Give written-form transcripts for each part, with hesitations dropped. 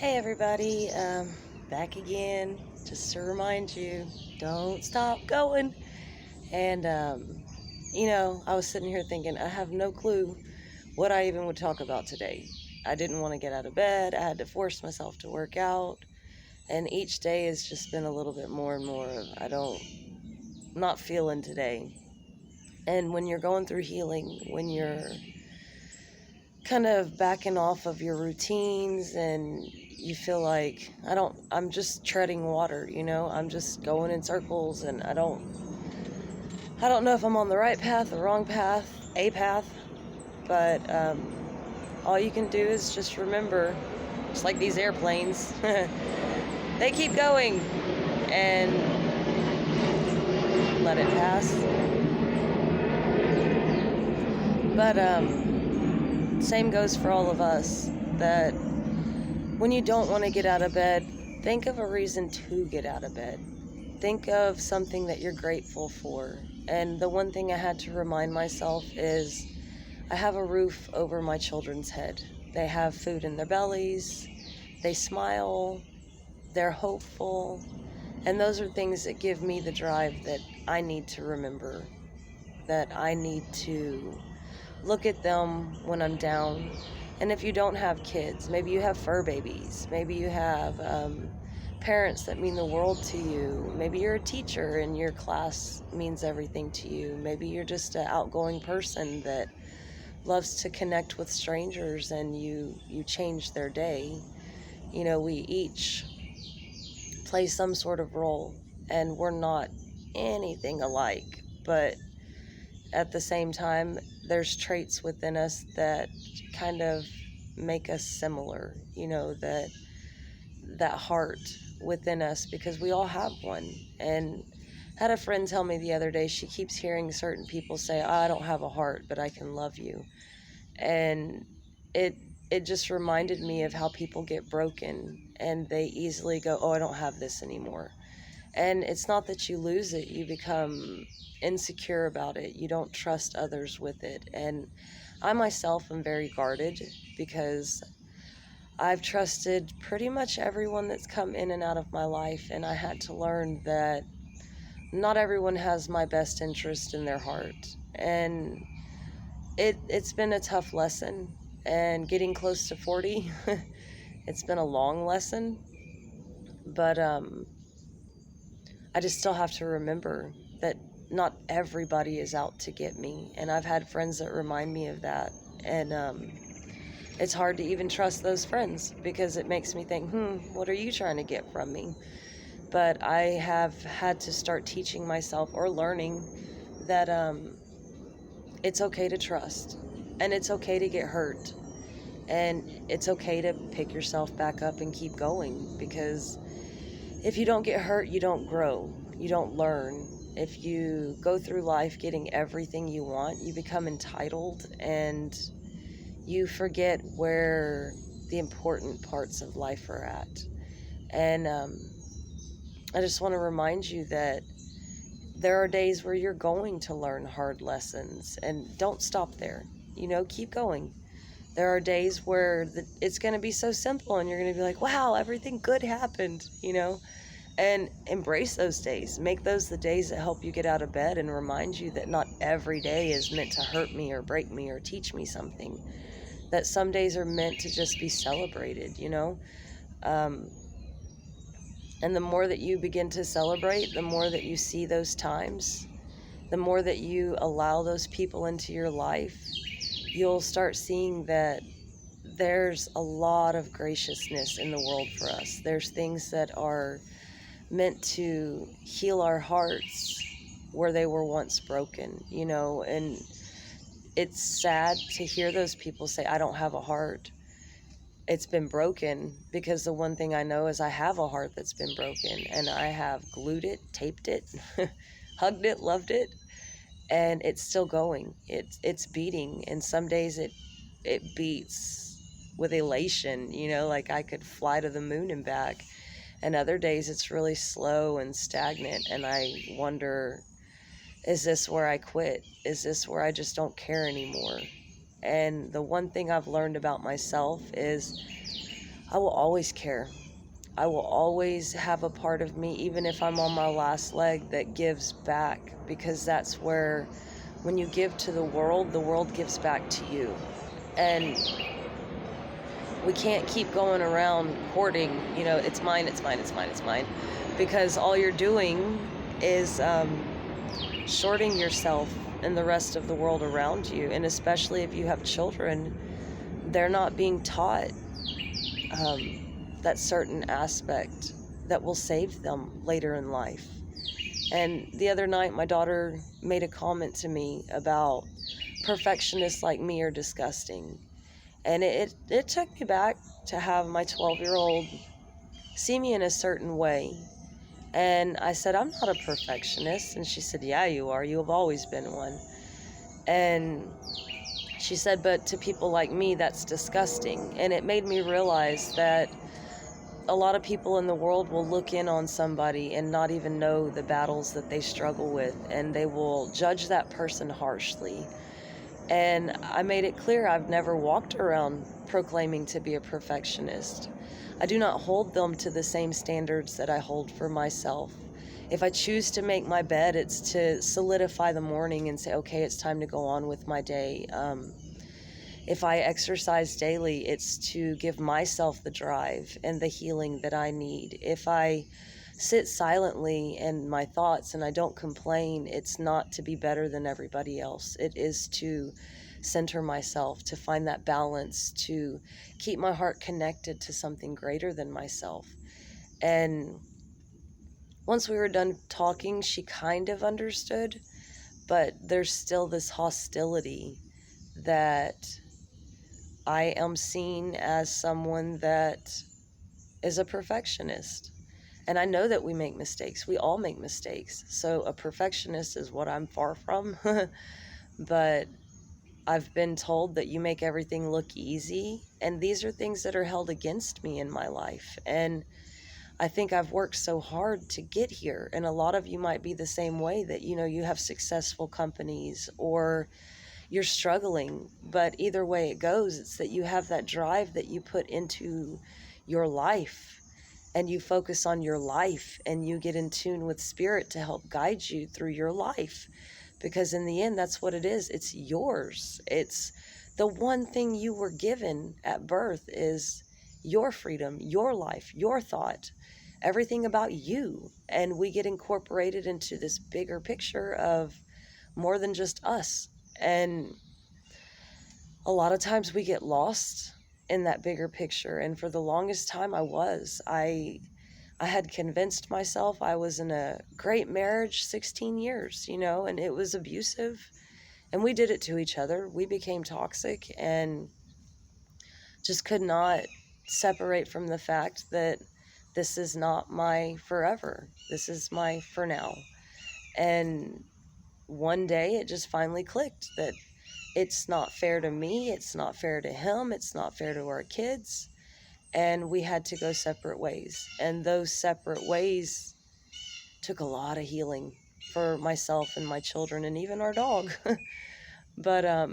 Hey everybody, back again, just to remind you, don't stop going. And, I was sitting here thinking, I have no clue what I even would talk about today. I didn't want to get out of bed, I had to force myself to work out, and each day has just been a little bit more and more of, not feeling today. And when you're going through healing, when you're kind of backing off of your routines and you feel like I'm just treading water, I'm just going in circles and I don't know if I'm on the right path, the wrong path, a path, but all you can do is just remember, just like these airplanes, they keep going and let it pass. But same goes for all of us, that when you don't want to get out of bed, think of a reason to get out of bed. Think of something that you're grateful for. And the one thing I had to remind myself is I have a roof over my children's head. They have food in their bellies, they smile, they're hopeful, and those are things that give me the drive that I need to remember, that I need to look at them when I'm down. And if you don't have kids, maybe you have fur babies, maybe you have parents that mean the world to you, maybe you're a teacher and your class means everything to you, maybe you're just an outgoing person that loves to connect with strangers and you change their day. We each play some sort of role, and we're not anything alike, but at the same time, there's traits within us that kind of make us similar, that heart within us, because we all have one. And I had a friend tell me the other day, she keeps hearing certain people say, "Oh, I don't have a heart, but I can love you." And it it just reminded me of how people get broken and they easily go, "Oh, I don't have this anymore." And it's not that you lose it, you become insecure about it. You don't trust others with it. And I myself am very guarded because I've trusted pretty much everyone that's come in and out of my life. And I had to learn that not everyone has my best interest in their heart. And it's been a tough lesson. And getting close to 40, it's been a long lesson. But I just still have to remember that not everybody is out to get me. And I've had friends that remind me of that. And it's hard to even trust those friends because it makes me think, what are you trying to get from me? But I have had to start teaching myself or learning that it's okay to trust and it's okay to get hurt. And it's okay to pick yourself back up and keep going, because if you don't get hurt, you don't grow, you don't learn. If you go through life getting everything you want, you become entitled and you forget where the important parts of life are at. And I just want to remind you that there are days where you're going to learn hard lessons, and don't stop there. Keep going. There are days where it's going to be so simple and you're going to be like, wow, everything good happened. And embrace those days. Make those the days that help you get out of bed and remind you that not every day is meant to hurt me or break me or teach me something. That some days are meant to just be celebrated. Um, and the more that you begin to celebrate, the more that you see those times, the more that you allow those people into your life, you'll start seeing that there's a lot of graciousness in the world for us. There's things that are meant to heal our hearts where they were once broken. And it's sad to hear those people say, "I don't have a heart. It's been broken," because the one thing I know is I have a heart that's been broken, and I have glued it, taped it, hugged it, loved it, and it's still going. It's beating, and some days it beats with elation, like I could fly to the moon and back. And other days it's really slow and stagnant, and I wonder, is this where I quit? Is this where I just don't care anymore? And the one thing I've learned about myself is I will always care. I will always have a part of me, even if I'm on my last leg, that gives back, because that's where, when you give to the world gives back to you. And we can't keep going around hoarding, it's mine, it's mine, it's mine, it's mine, because all you're doing is shorting yourself and the rest of the world around you. And especially if you have children, they're not being taught that certain aspect that will save them later in life. And the other night, my daughter made a comment to me about perfectionists like me are disgusting. And it took me back to have my 12-year-old see me in a certain way. And I said, I'm not a perfectionist. And she said, yeah, you are. You have always been one. And she said, but to people like me, that's disgusting. And it made me realize that a lot of people in the world will look in on somebody and not even know the battles that they struggle with, and they will judge that person harshly. And I made it clear I've never walked around proclaiming to be a perfectionist. I do not hold them to the same standards that I hold for myself. If I choose to make my bed, it's to solidify the morning and say, okay, it's time to go on with my day. If I exercise daily, it's to give myself the drive and the healing that I need. If I sit silently in my thoughts and I don't complain, it's not to be better than everybody else. It is to center myself, to find that balance, to keep my heart connected to something greater than myself. And once we were done talking, she kind of understood, but there's still this hostility that I am seen as someone that is a perfectionist. And I know that we make mistakes. We all make mistakes. So a perfectionist is what I'm far from. But I've been told that you make everything look easy. And these are things that are held against me in my life. And I think I've worked so hard to get here. And a lot of you might be the same way, that, you have successful companies or you're struggling, but either way it goes, it's that you have that drive that you put into your life, and you focus on your life, and you get in tune with spirit to help guide you through your life, because in the end, that's what it is. It's yours. It's the one thing you were given at birth is your freedom, your life, your thought, everything about you. And we get incorporated into this bigger picture of more than just us. And a lot of times we get lost in that bigger picture. And for the longest time I had convinced myself I was in a great marriage, 16 years, and it was abusive. And we did it to each other. We became toxic and just could not separate from the fact that this is not my forever. This is my for now. And one day it just finally clicked that it's not fair to me, it's not fair to him, it's not fair to our kids, and we had to go separate ways. And those separate ways took a lot of healing for myself and my children and even our dog. But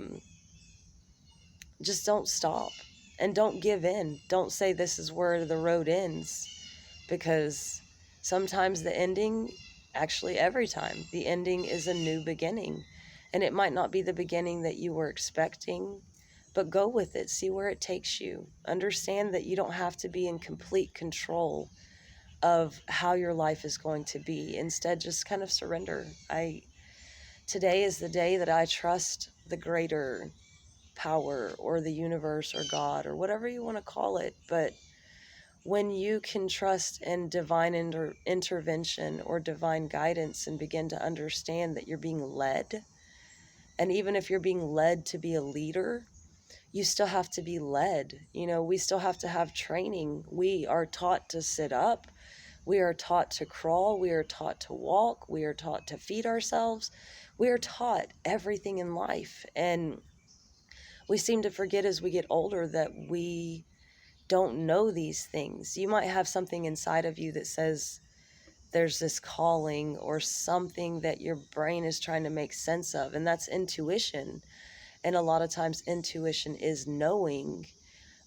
just don't stop and don't give in. Don't say this is where the road ends, because sometimes the ending, actually every time, the ending is a new beginning. And it might not be the beginning that you were expecting, but go with it. See where it takes you. Understand that you don't have to be in complete control of how your life is going to be. Instead, just kind of surrender. Today is the day that I trust the greater power or the universe or God or whatever you want to call it. But when you can trust in divine intervention or divine guidance and begin to understand that you're being led, and even if you're being led to be a leader, you still have to be led. We still have to have training. We are taught to sit up. We are taught to crawl. We are taught to walk. We are taught to feed ourselves. We are taught everything in life. And we seem to forget as we get older that we don't know these things. You might have something inside of you that says there's this calling or something that your brain is trying to make sense of, and that's intuition. And a lot of times intuition is knowing,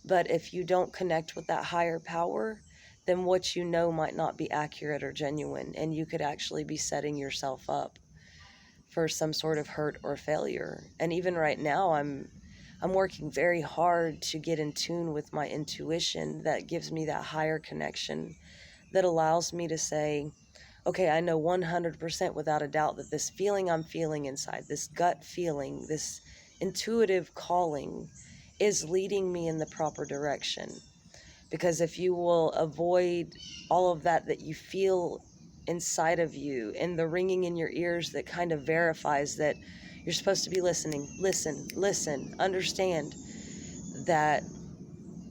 But if you don't connect with that higher power, then what you know might not be accurate or genuine, and you could actually be setting yourself up for some sort of hurt or failure. And even right now, I'm working very hard to get in tune with my intuition that gives me that higher connection that allows me to say, okay, I know 100% without a doubt that this feeling I'm feeling inside, this gut feeling, this intuitive calling is leading me in the proper direction. Because if you will avoid all of that you feel inside of you and the ringing in your ears that kind of verifies that you're supposed to be listening, listen, understand that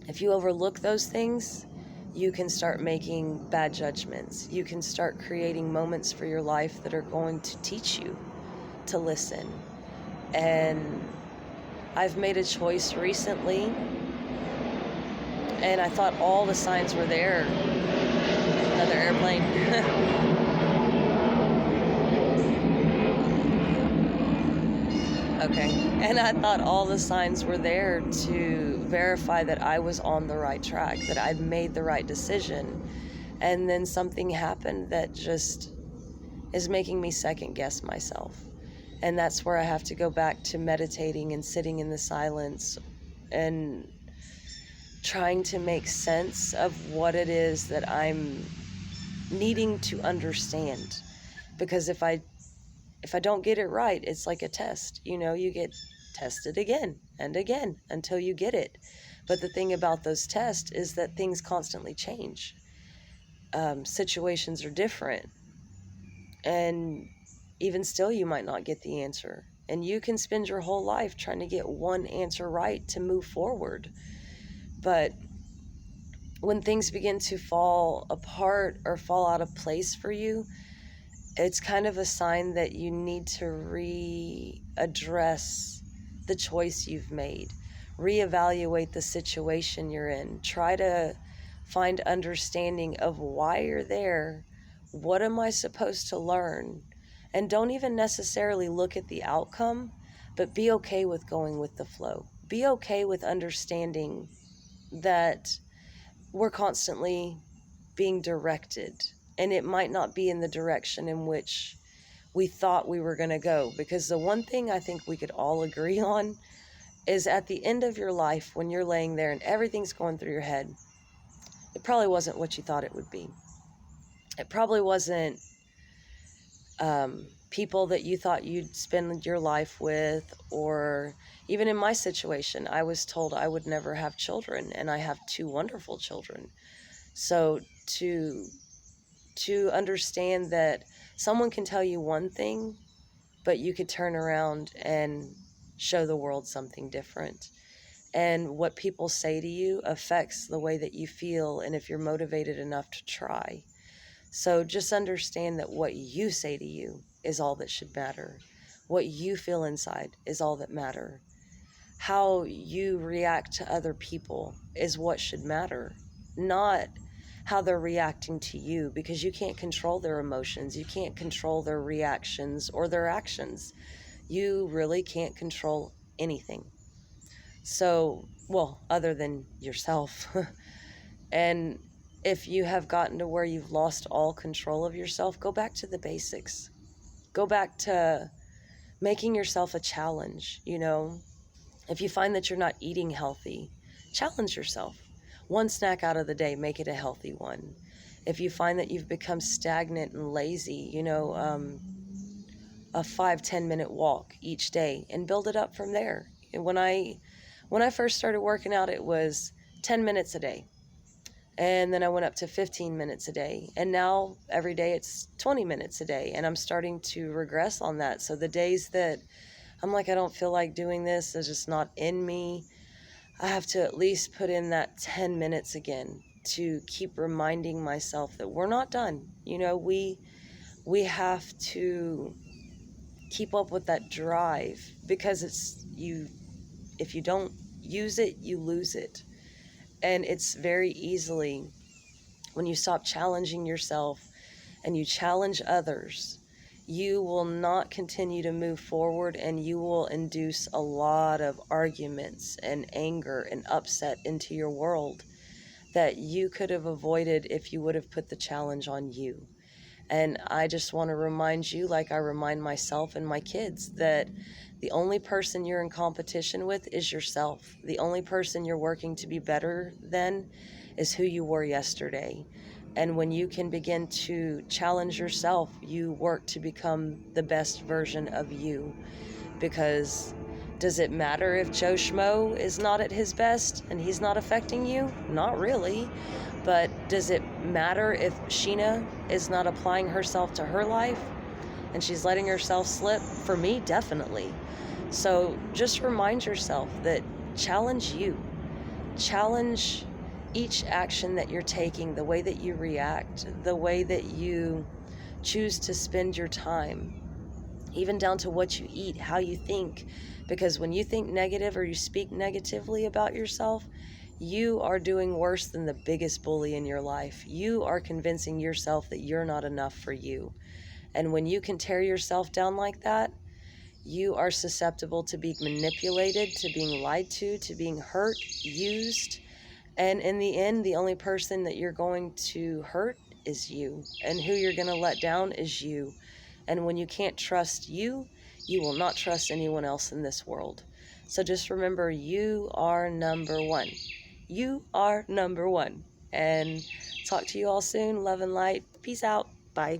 if you overlook those things, you can start making bad judgments. You can start creating moments for your life that are going to teach you to listen. And I've made a choice recently, and I thought all the signs were there. Another airplane. Okay. And I thought all the signs were there to verify that I was on the right track, that I'd made the right decision. And then something happened that just is making me second guess myself. And that's where I have to go back to meditating and sitting in the silence and trying to make sense of what it is that I'm needing to understand. Because if I don't get it right, it's like a test. You get tested again and again until you get it. But the thing about those tests is that things constantly change. Situations are different. And even still, you might not get the answer. And you can spend your whole life trying to get one answer right to move forward. But when things begin to fall apart or fall out of place for you, it's kind of a sign that you need to readdress the choice you've made, reevaluate the situation you're in, try to find understanding of why you're there, what am I supposed to learn, and don't even necessarily look at the outcome, but be okay with going with the flow. Be okay with understanding that we're constantly being directed, and it might not be in the direction in which we thought we were going to go. Because the one thing I think we could all agree on is at the end of your life, when you're laying there and everything's going through your head, it probably wasn't what you thought it would be. It probably wasn't people that you thought you'd spend your life with, or even in my situation, I was told I would never have children, and I have 2 wonderful children. So to understand that someone can tell you one thing, but you could turn around and show the world something different. And what people say to you affects the way that you feel, and if you're motivated enough to try. So just understand that what you say to you is all that should matter. What you feel inside is all that matter. How you react to other people is what should matter, not how they're reacting to you, because you can't control their emotions. You can't control their reactions or their actions. You really can't control anything. So, well, other than yourself. And if you have gotten to where you've lost all control of yourself, go back to the basics. Go back to making yourself a challenge. If you find that you're not eating healthy, challenge yourself. One snack out of the day, make it a healthy one. If you find that you've become stagnant and lazy, a 5-10 minute walk each day and build it up from there. And when I first started working out, it was 10 minutes a day. And then I went up to 15 minutes a day. And now every day it's 20 minutes a day. And I'm starting to regress on that. So the days that I'm like, I don't feel like doing this, it's just not in me, I have to at least put in that 10 minutes again to keep reminding myself that we're not done. We have to keep up with that drive, because if you don't use it, you lose it. And it's very easily, when you stop challenging yourself and you challenge others, you will not continue to move forward, and you will induce a lot of arguments and anger and upset into your world that you could have avoided if you would have put the challenge on you. And I just want to remind you, like I remind myself and my kids, that the only person you're in competition with is yourself. The only person you're working to be better than is who you were yesterday. And when you can begin to challenge yourself, you work to become the best version of you. Because does it matter if Joe Schmo is not at his best and he's not affecting you? Not really. But does it matter if Sheena is not applying herself to her life and she's letting herself slip? For me, definitely. So just remind yourself that challenge you. Challenge each action that you're taking, the way that you react, the way that you choose to spend your time, even down to what you eat, how you think. Because when you think negative or you speak negatively about yourself, you are doing worse than the biggest bully in your life. You are convincing yourself that you're not enough for you. And when you can tear yourself down like that, you are susceptible to being manipulated, to being lied to being hurt, used. And in the end, the only person that you're going to hurt is you. And who you're going to let down is you. And when you can't trust you, you will not trust anyone else in this world. So just remember, you are number one. You are number one. And talk to you all soon. Love and light. Peace out. Bye.